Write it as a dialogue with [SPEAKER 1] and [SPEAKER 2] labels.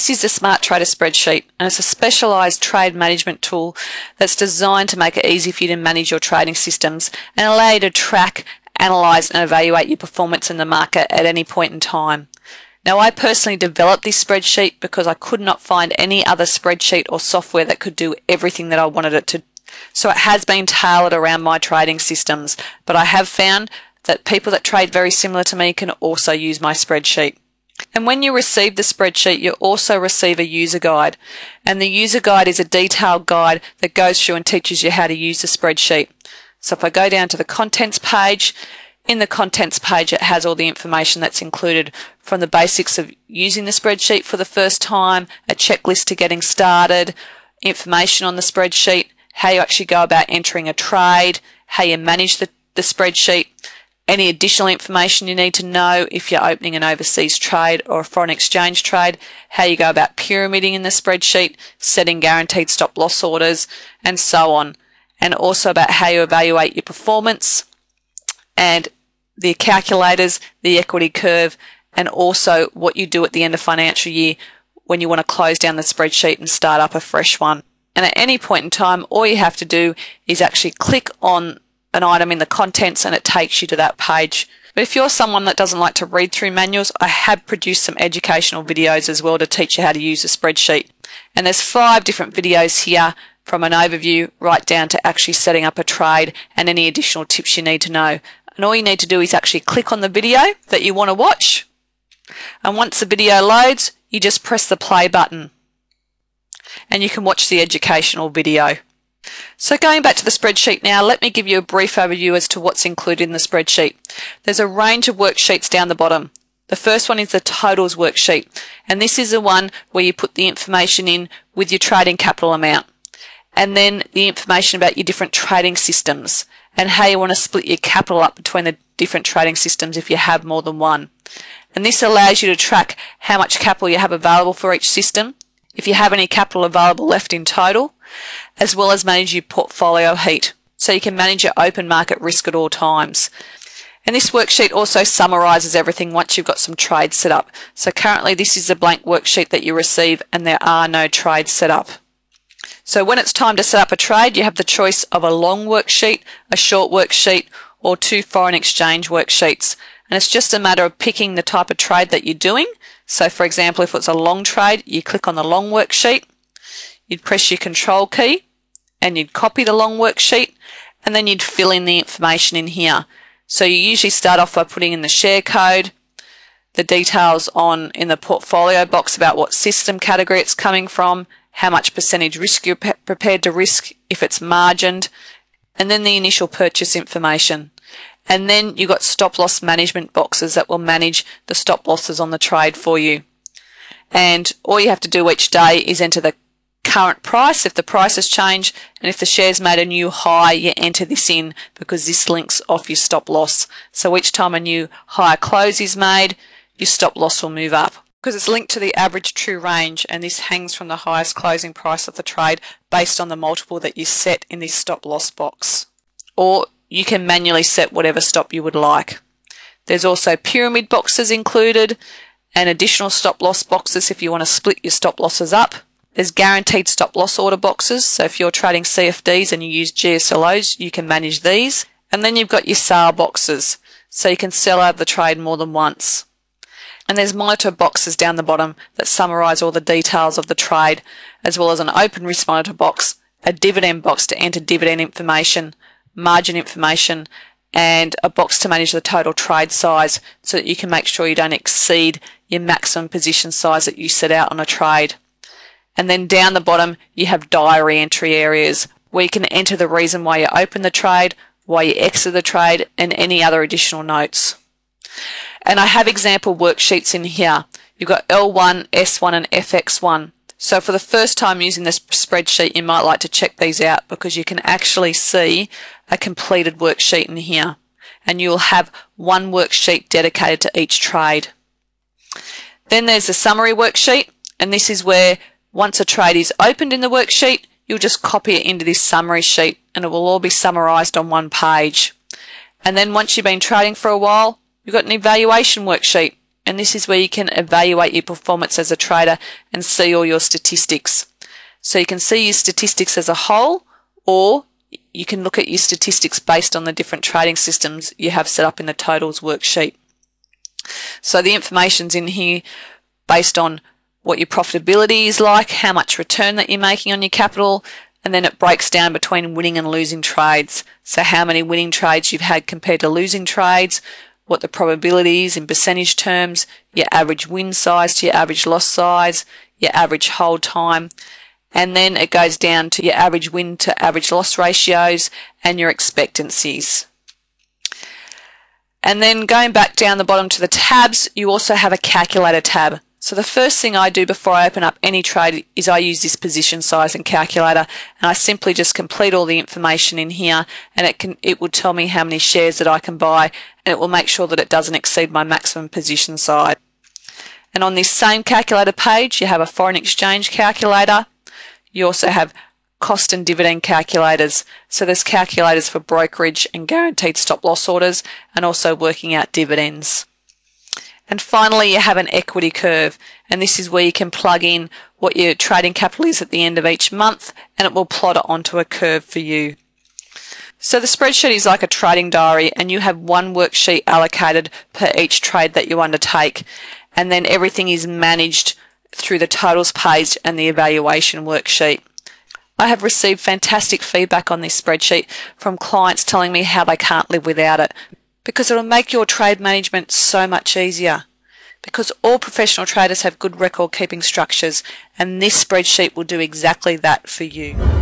[SPEAKER 1] This is the Smart Trader Spreadsheet, and it's a specialised trade management tool that's designed to make it easy for you to manage your trading systems and allow you to track, analyse and evaluate your performance in the market at any point in time. Now, I personally developed this spreadsheet because I could not find any other spreadsheet or software that could do everything that I wanted it to. So it has been tailored around my trading systems, but I have found that people that trade very similar to me can also use my spreadsheet. And when you receive the spreadsheet, you also receive a user guide. And the user guide is a detailed guide that goes through and teaches you how to use the spreadsheet. So if I go down to the contents page, in the contents page it has all the information that's included, from the basics of using the spreadsheet for the first time, a checklist to getting started, information on the spreadsheet, how you actually go about entering a trade, how you manage the spreadsheet, any additional information you need to know if you're opening an overseas trade or a foreign exchange trade, how you go about pyramiding in the spreadsheet, setting guaranteed stop loss orders, and so on. And also about how you evaluate your performance, and the calculators, the equity curve, and also what you do at the end of financial year when you want to close down the spreadsheet and start up a fresh one. And at any point in time, all you have to do is actually click on an item in the contents and it takes you to that page. But if you're someone that doesn't like to read through manuals, I have produced some educational videos as well to teach you how to use a spreadsheet. And there's 5 different videos here, from an overview right down to actually setting up a trade and any additional tips you need to know. And all you need to do is actually click on the video that you want to watch. And once the video loads, you just press the play button and you can watch the educational video. So going back to the spreadsheet now, let me give you a brief overview as to what's included in the spreadsheet. There's a range of worksheets down the bottom. The first one is the totals worksheet, and this is the one where you put the information in with your trading capital amount, and then the information about your different trading systems and how you want to split your capital up between the different trading systems if you have more than one. And this allows you to track how much capital you have available for each system, if you have any capital available left in total, as well as manage your portfolio heat, so you can manage your open market risk at all times. And this worksheet also summarises everything once you've got some trades set up. So currently this is a blank worksheet that you receive and there are no trades set up. So when it's time to set up a trade, you have the choice of a long worksheet, a short worksheet, or 2 foreign exchange worksheets. And it's just a matter of picking the type of trade that you're doing. So for example, if it's a long trade, you click on the long worksheet, you'd press your control key and you'd copy the long worksheet, and then you'd fill in the information in here. So you usually start off by putting in the share code, the details in the portfolio box about what system category it's coming from, how much percentage risk you're prepared to risk if it's margined, and then the initial purchase information. And then you've got stop loss management boxes that will manage the stop losses on the trade for you. And all you have to do each day is enter the current price if the price has changed, and if the share's made a new high, you enter this in because this links off your stop loss. So each time a new higher close is made, your stop loss will move up, because it's linked to the average true range, and this hangs from the highest closing price of the trade based on the multiple that you set in this stop loss box. Or you can manually set whatever stop you would like. There's also pyramid boxes included and additional stop loss boxes if you want to split your stop losses up. There's guaranteed stop loss order boxes, so if you're trading CFDs and you use GSLOs, you can manage these. And then you've got your sale boxes, so you can sell out the trade more than once. And there's monitor boxes down the bottom that summarise all the details of the trade, as well as an open risk monitor box, a dividend box to enter dividend information, margin information, and a box to manage the total trade size so that you can make sure you don't exceed your maximum position size that you set out on a trade. And then down the bottom you have diary entry areas where you can enter the reason why you open the trade, why you exit the trade, and any other additional notes. And I have example worksheets in here. You've got L1, S1 and FX1. So for the first time using this spreadsheet, you might like to check these out because you can actually see a completed worksheet in here. And you'll have one worksheet dedicated to each trade. Then there's the summary worksheet, and this is where once a trade is opened in the worksheet, you'll just copy it into this summary sheet and it will all be summarised on one page. And then once you've been trading for a while, you've got an evaluation worksheet, and this is where you can evaluate your performance as a trader and see all your statistics. So you can see your statistics as a whole, or you can look at your statistics based on the different trading systems you have set up in the totals worksheet. So the information's in here based on what your profitability is like, how much return that you're making on your capital, and then it breaks down between winning and losing trades. So how many winning trades you've had compared to losing trades, what the probability is in percentage terms, your average win size to your average loss size, your average hold time, and then it goes down to your average win to average loss ratios and your expectancies. And then going back down the bottom to the tabs, you also have a calculator tab. So the first thing I do before I open up any trade is I use this position size and calculator, and I simply just complete all the information in here, and it will tell me how many shares that I can buy, and it will make sure that it doesn't exceed my maximum position size. And on this same calculator page, you have a foreign exchange calculator. You also have cost and dividend calculators. So there's calculators for brokerage and guaranteed stop loss orders, and also working out dividends. And finally, you have an equity curve, and this is where you can plug in what your trading capital is at the end of each month, and it will plot it onto a curve for you. So the spreadsheet is like a trading diary, and you have one worksheet allocated per each trade that you undertake, and then everything is managed through the totals page and the evaluation worksheet. I have received fantastic feedback on this spreadsheet from clients telling me how they can't live without it, because it will make your trade management so much easier. Because all professional traders have good record keeping structures, and this spreadsheet will do exactly that for you.